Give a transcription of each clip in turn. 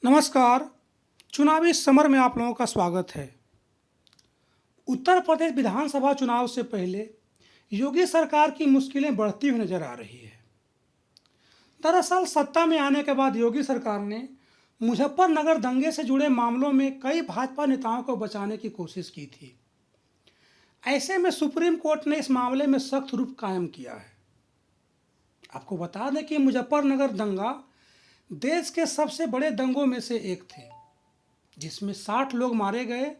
नमस्कार। चुनावी समर में आप लोगों का स्वागत है। उत्तर प्रदेश विधानसभा चुनाव से पहले योगी सरकार की मुश्किलें बढ़ती हुई नजर आ रही है। दरअसल सत्ता में आने के बाद योगी सरकार ने मुजफ्फरनगर दंगे से जुड़े मामलों में कई भाजपा नेताओं को बचाने की कोशिश की थी। ऐसे में सुप्रीम कोर्ट ने इस मामले में सख्त रुख कायम किया है। आपको बता दें कि मुजफ्फरनगर दंगा देश के सबसे बड़े दंगों में से एक थे, जिसमें 60 लोग मारे गए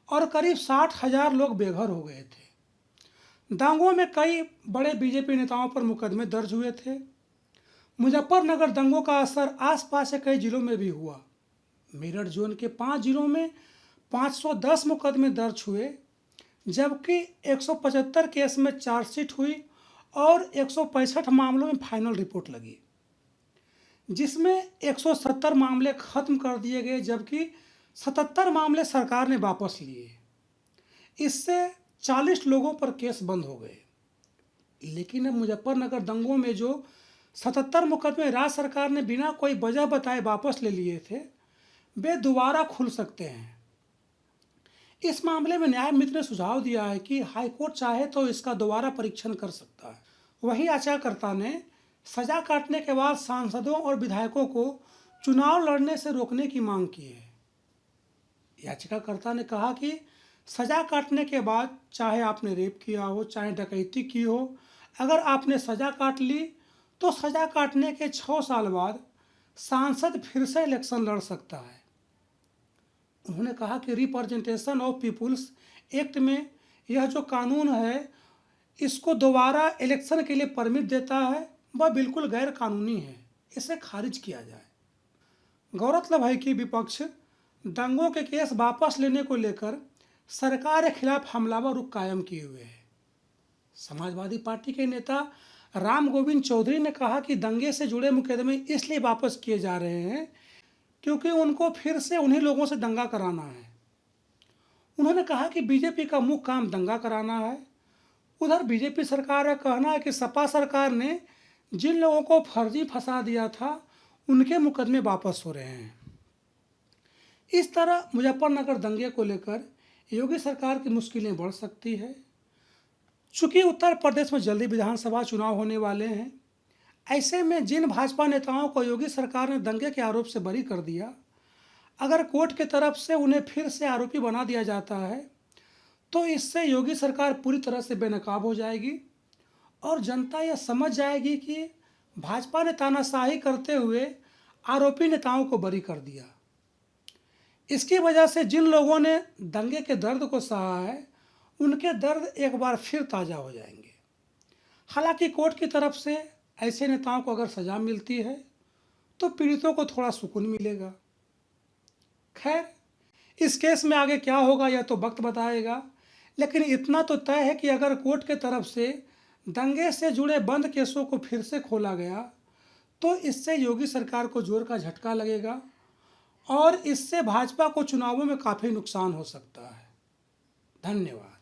और करीब 60,000 लोग बेघर हो गए थे। दंगों में कई बड़े बीजेपी नेताओं पर मुकदमे दर्ज हुए थे। मुजफ्फरनगर दंगों का असर आसपास के कई जिलों में भी हुआ। मेरठ जोन के 5 जिलों में 510 मुकदमे दर्ज हुए, जबकि 175 केस में चार्जशीट हुई और 165 मामलों में फाइनल रिपोर्ट लगी, जिसमें 170 मामले खत्म कर दिए गए, जबकि 77 मामले सरकार ने वापस लिए। इससे 40 लोगों पर केस बंद हो गए। लेकिन अब मुजफ्फरनगर दंगों में जो 77 मुकदमे राज्य सरकार ने बिना कोई वजह बताए वापस ले लिए थे, वे दोबारा खुल सकते हैं। इस मामले में न्याय मित्र ने सुझाव दिया है कि हाईकोर्ट चाहे तो इसका दोबारा परीक्षण कर सकता है। वहीं याचिकाकर्ता ने सजा काटने के बाद सांसदों और विधायकों को चुनाव लड़ने से रोकने की मांग की है। याचिकाकर्ता ने कहा कि सजा काटने के बाद, चाहे आपने रेप किया हो, चाहे डकैती की हो, अगर आपने सजा काट ली तो सजा काटने के 6 साल बाद सांसद फिर से इलेक्शन लड़ सकता है। उन्होंने कहा कि रिप्रेजेंटेशन ऑफ पीपुल्स एक्ट में यह जो कानून है, इसको दोबारा इलेक्शन के लिए परमिट देता है, वह बिल्कुल गैर कानूनी है, इसे खारिज किया जाए। गौरतलब है कि विपक्ष दंगों के केस वापस लेने को लेकर सरकार के खिलाफ हमलावर रुख कायम किए हुए है। समाजवादी पार्टी के नेता राम गोविंद चौधरी ने कहा कि दंगे से जुड़े मुकदमे इसलिए वापस किए जा रहे हैं क्योंकि उनको फिर से उन्हीं लोगों से दंगा कराना है। उन्होंने कहा कि बीजेपी का मुख्य काम दंगा कराना है। उधर बीजेपी सरकार का कहना है कि सपा सरकार ने जिन लोगों को फर्जी फंसा दिया था, उनके मुकदमे वापस हो रहे हैं। इस तरह मुजफ्फरनगर दंगे को लेकर योगी सरकार की मुश्किलें बढ़ सकती है। चूंकि उत्तर प्रदेश में जल्दी विधानसभा चुनाव होने वाले हैं, ऐसे में जिन भाजपा नेताओं को योगी सरकार ने दंगे के आरोप से बरी कर दिया, अगर कोर्ट की तरफ से उन्हें फिर से आरोपी बना दिया जाता है तो इससे योगी सरकार पूरी तरह से बेनकाब हो जाएगी और जनता यह समझ जाएगी कि भाजपा ने तानाशाही करते हुए आरोपी नेताओं को बरी कर दिया। इसकी वजह से जिन लोगों ने दंगे के दर्द को सहा है, उनके दर्द एक बार फिर ताज़ा हो जाएंगे। हालांकि कोर्ट की तरफ से ऐसे नेताओं को अगर सजा मिलती है तो पीड़ितों को थोड़ा सुकून मिलेगा। खैर, इस केस में आगे क्या होगा यह तो वक्त बताएगा, लेकिन इतना तो तय है कि अगर कोर्ट की तरफ से दंगे से जुड़े बंद केसों को फिर से खोला गया तो इससे योगी सरकार को जोर का झटका लगेगा और इससे भाजपा को चुनावों में काफ़ी नुकसान हो सकता है। धन्यवाद।